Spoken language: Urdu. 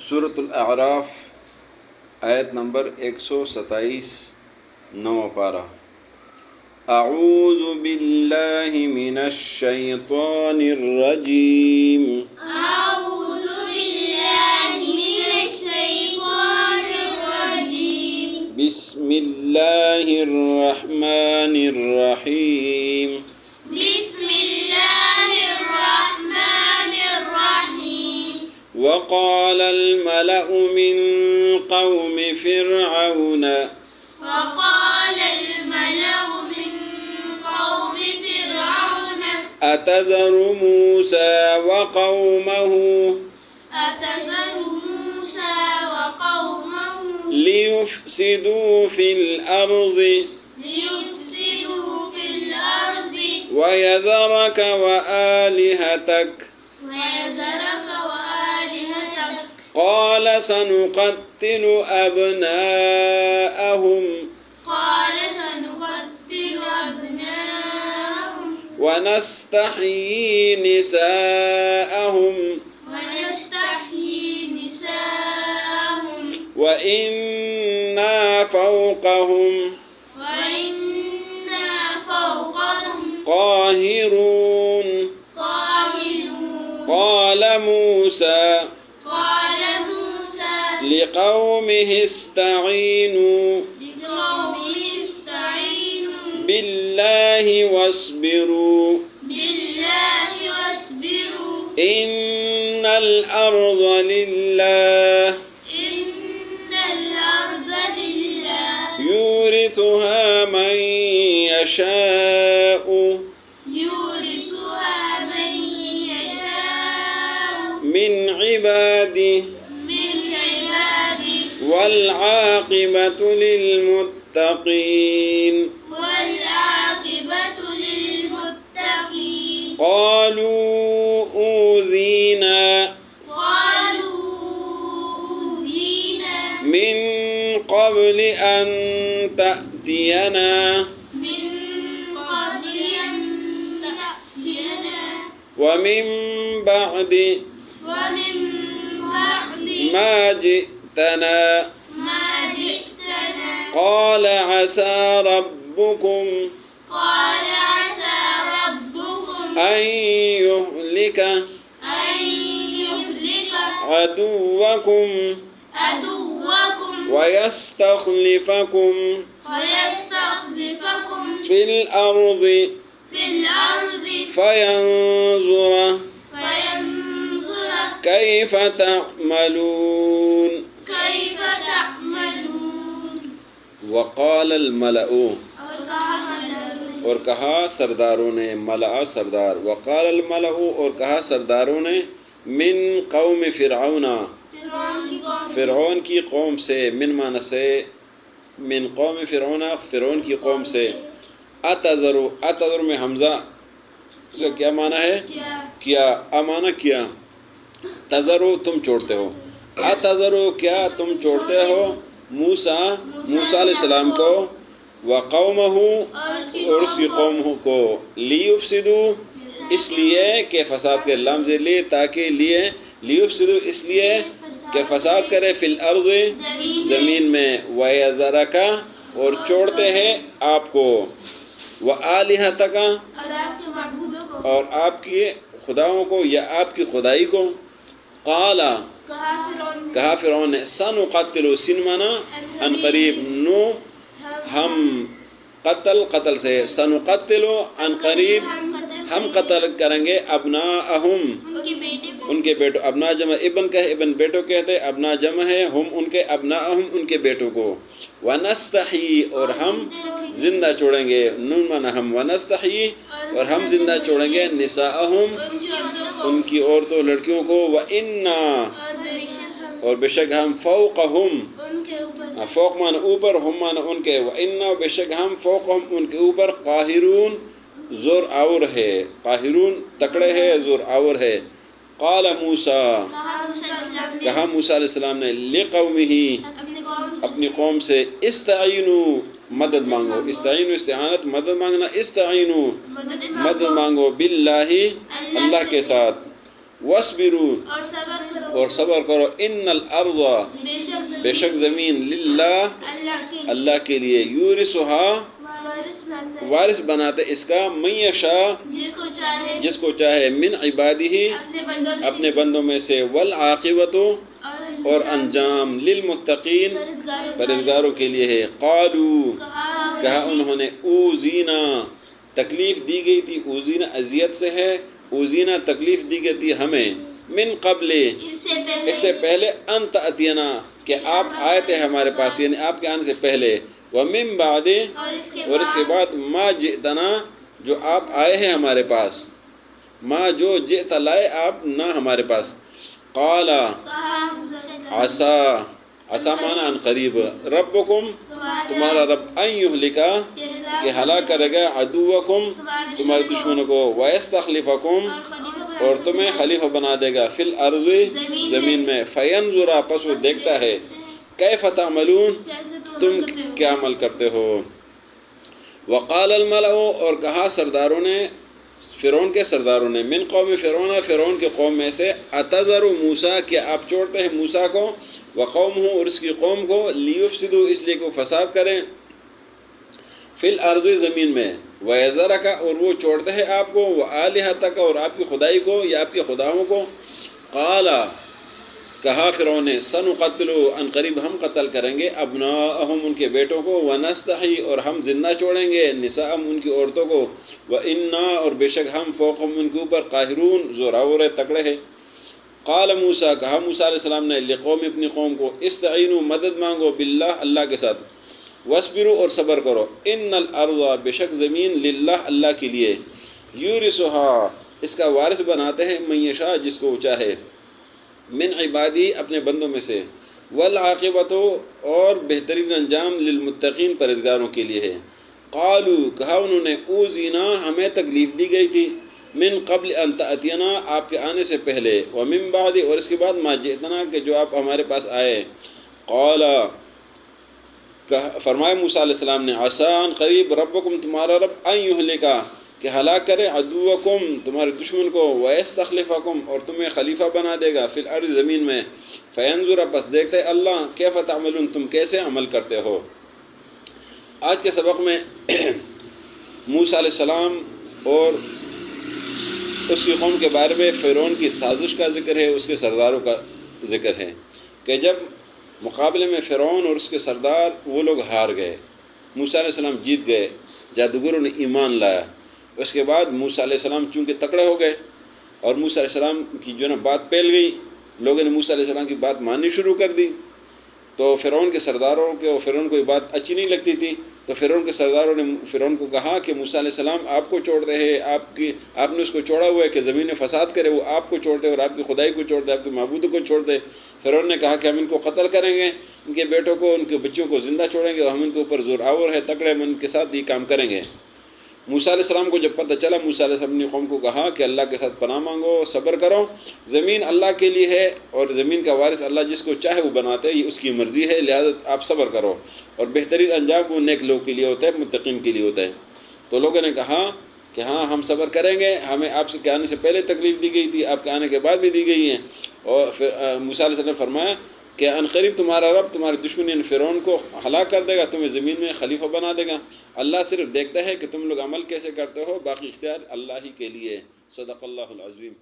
سورۃ الاعراف آیت نمبر 127 نواں پارہ۔ اعوذ باللہ من الشیطان الرجیم أعوذ بالله من الشيطان الرجيم بسم اللہ الرحمن الرحیم بسم الله الرحمن الرحيم وقال الملأ من قوم فرعون وقال الملأ من قوم فرعون أتذر موسى وقومه أتذر موسى وقومه ليفسدوا في الأرض ليفسدوا في الأرض ويذرك وآلهتك ويذرك وآلهتك قال سنقتل أبناءهم قال سنقتل أبناءهم ونستحيي نساءهم ونستحيي نساءهم وإنا فوقهم وإنا فوقهم قاهرون قاهرون قال موسى لقومه استعينوا لقومه استعينوا بالله واصبروا بالله واصبروا إن الأرض لله إن الأرض لله يورثها من يشاء يورثها من يشاء من عباده والعاقبة للمتقين والعاقبة للمتقين قالوا أوذينا من قبل أن تأتينا من قبل أن تأتينا ومن بعد ما جئتنا قال عسى ربكم أن يهلك عدوكم ويستخلفكم في الأرض فينظر كيف تعملون وقال الملأ اور کہا سرداروں نے، ملأ سردار، وقال الملأ اور کہا سرداروں نے، من قوم فرعون فرعون کی قوم سے، من معنی سے من قوم فرعون فرعون کی قوم سے، اتذر میں حمزہ اس کا کیا معنی ہے؟ کیا، امانہ کیا، تذرو تم چھوڑتے ہو، اتذرو کیا تم چھوڑتے ہو موسیٰ علیہ السلام کو، وقومہ اور اس کی قوم کو، لیفسدو اس لیے کہ فساد کرے، لام زیر لیے تاکہ لیے، لیفسدو اس لیے کہ فساد کرے، فی الارض زمین میں، ویذرک اور چھوڑتے ہیں آپ کو، وآلہتک اور آپ کی خداؤں کو یا آپ کی خدائی کو، قال کہا فرعون نے، سنقتل سن مانا ان قریب، نو ہم قتل سے، سنقتل ان قریب ہم قتل کریں گے، ابناءہم ان کے بیٹوں، ابنا جمع ابن کا ہے، ابن بیٹوں کہتے، ابنا جمع ہے، ہم ان کے، ابناءہم ان کے بیٹوں کو، ونستحی اور ہم زندہ چھوڑیں گے، نون مانا ہم، ونستحی اور ہم زندہ چھوڑیں گے، نساءہم ان کی عورتوں لڑکیوں کو، وَإِنَّا اور بے شک ہم، فوقہم فوق مانا اوپر، ہم مانا ان کے، وَإِنَّا بے شک ہم، فوقہم ان کے اوپر، قاہرون زور آور ہے، قاہرون تکڑے ہے، زور آور ہے، قال موسیٰ کہا موسیٰ علیہ السلام نے، لقومہ اپنی قوم سے، استعینوا مدد مانگو، استعینوا استعانت مدد مانگنا، استعینوا مدد مانگو، باللہ اللہ کے ساتھ، وَاصْبِرُوا اور صبر کرو اور صبر کرو ان الارض بے شک زمین للہ اللہ کے لیے یورثها وارث بناتے اس کا من یشاء جس کو چاہے من عبادہ اپنے بندوں میں سے والعاقبۃ اور انجام للمتقین پرہیزگاروں کے لیے ہے قالوا کہا انہوں نے اوذینا تکلیف دی گئی تھی اوذینا اذیت سے ہے اوذینا تکلیف دی گئی تھی ہمیں من قبل اس سے پہلے ان تأتینا کہ آپ آئے تھے ہمارے پاس یعنی آپ کے آنے سے پہلے ومن بعد اور اس کے بعد ما جئتنا جو آپ آئے ہیں ہمارے پاس ما جو جئت لائے آپ نہ ہمارے پاس قال عسا عسا مانا ان قریب ربکم تمہارا رب ان یہلکا کہ ہلاک کرے گا عدوکم تمہارے دشمنوں کو ویستخلفکم اور تمہیں خلیفہ بنا دے گا فی الارض زمین میں فینظر پس وہ دیکھتا ہے کیف تعملون تم کیا عمل کرتے ہو وقال الملأ اور کہا سرداروں نے فرعون کے سرداروں نے من قوم فرعون فرعون کے قوم میں سے اتذر موسیٰ کہ آپ چھوڑتے ہیں موسیٰ کو وقومہ اور اس کی قوم کو لیفسدوا اس لیے کہ وہ فساد کریں فی الارض زمین میں ویذرک اور وہ چھوڑتے ہیں آپ کو وآلہتک اور آپ کی خدائی کو یا آپ کے خداؤں کو قال کہا فرعون نے سنقتل ان قریب ہم قتل کریں گے ابناءہم ان کے بیٹوں کو ونستحی اور ہم زندہ چھوڑیں گے نساءہم ان کی عورتوں کو وإنا اور بے شک ہم فوقہم ان کے اوپر قاہرون زوراور تکڑے ہیں قال موسیٰ کہا موسیٰ علیہ السلام نے لقوم اپنی قوم کو استعینوا مدد مانگو باللہ اللہ کے ساتھ واسبروا اور صبر کرو ان الارض بے شک زمین للہ اللہ کے لیے یورثها اس کا وارث بناتے ہیں من یشاء جس کو چاہے من عبادی اپنے بندوں میں سے والعاقبۃ اور بہترین انجام للمتقین پرہیزگاروں کے لیے ہے قالوا کہا انہوں نے اوذینا ہمیں تکلیف دی گئی تھی من قبل ان تأتینا آپ کے آنے سے پہلے ومن بعد اور اس کے بعد ما جئتنا کہ جو آپ ہمارے پاس آئے قال فرمائے موسیٰ علیہ السلام نے عسان قریب ربکم تمہارا رب ان یہلکا کہ ہلاک کرے عدوکم تمہارے دشمن کو ویستخلفکم اور تمہیں خلیفہ بنا دے گا فی الارض زمین میں فینظر پس دیکھتے اللہ کیف تعملون تم کیسے عمل کرتے ہو آج کے سبق میں موسیٰ علیہ السلام اور اس کی قوم کے بارے میں فرعون کی سازش کا ذکر ہے اس کے سرداروں کا ذکر ہے کہ جب مقابلے میں فرعون اور اس کے سردار وہ لوگ ہار گئے موسیٰ علیہ السلام جیت گئے جادوگروں نے ایمان لایا اس کے بعد موسیٰ علیہ السلام چونکہ تکڑے ہو گئے اور موسیٰ علیہ السلام کی جو نا بات پھیل گئی لوگوں نے موسیٰ علیہ السلام کی بات ماننی شروع کر دی تو فرعون کے سرداروں کے اور فرعون کو یہ بات اچھی نہیں لگتی تھی تو فرعون کے سرداروں نے فرعون کو کہا کہ موسیٰ علیہ السلام آپ کو چھوڑتے ہیں آپ نے اس کو چھوڑا ہوا ہے کہ زمین میں فساد کرے وہ آپ کو چھوڑتے اور آپ کی خدائی کو چھوڑتے آپ کے معبودوں کو چھوڑتے فرعون نے کہا کہ ہم ان کو قتل کریں گے ان کے بیٹوں کو ان کے بچوں کو زندہ چھوڑیں گے اور ہم ان کے اوپر زور آور ہے تکڑے ہم ان کے ساتھ یہ کام کریں گے موسیٰ علیہ السلام کو جب پتہ چلا موسیٰ علیہ السلام نے قوم کو کہا کہ اللہ کے ساتھ پناہ مانگو صبر کرو زمین اللہ کے لیے ہے اور زمین کا وارث اللہ جس کو چاہے وہ بناتے ہے یہ اس کی مرضی ہے لہذا آپ صبر کرو اور بہترین انجام وہ نیک لوگ کے لیے ہوتا ہے متقین کے لیے ہوتا ہے تو لوگوں نے کہا کہ ہاں ہم صبر کریں گے ہمیں آپ کے آنے سے پہلے تکلیف دی گئی تھی آپ کے آنے کے بعد بھی دی گئی ہیں اور پھر موسیٰ علیہ السلام نے فرمایا کہ ان قریب تمہارا رب تمہارے دشمن فرعون کو ہلاک کر دے گا تمہیں زمین میں خلیفہ بنا دے گا اللہ صرف دیکھتا ہے کہ تم لوگ عمل کیسے کرتے ہو باقی اختیار اللہ ہی کے لیے صدق اللہ العظیم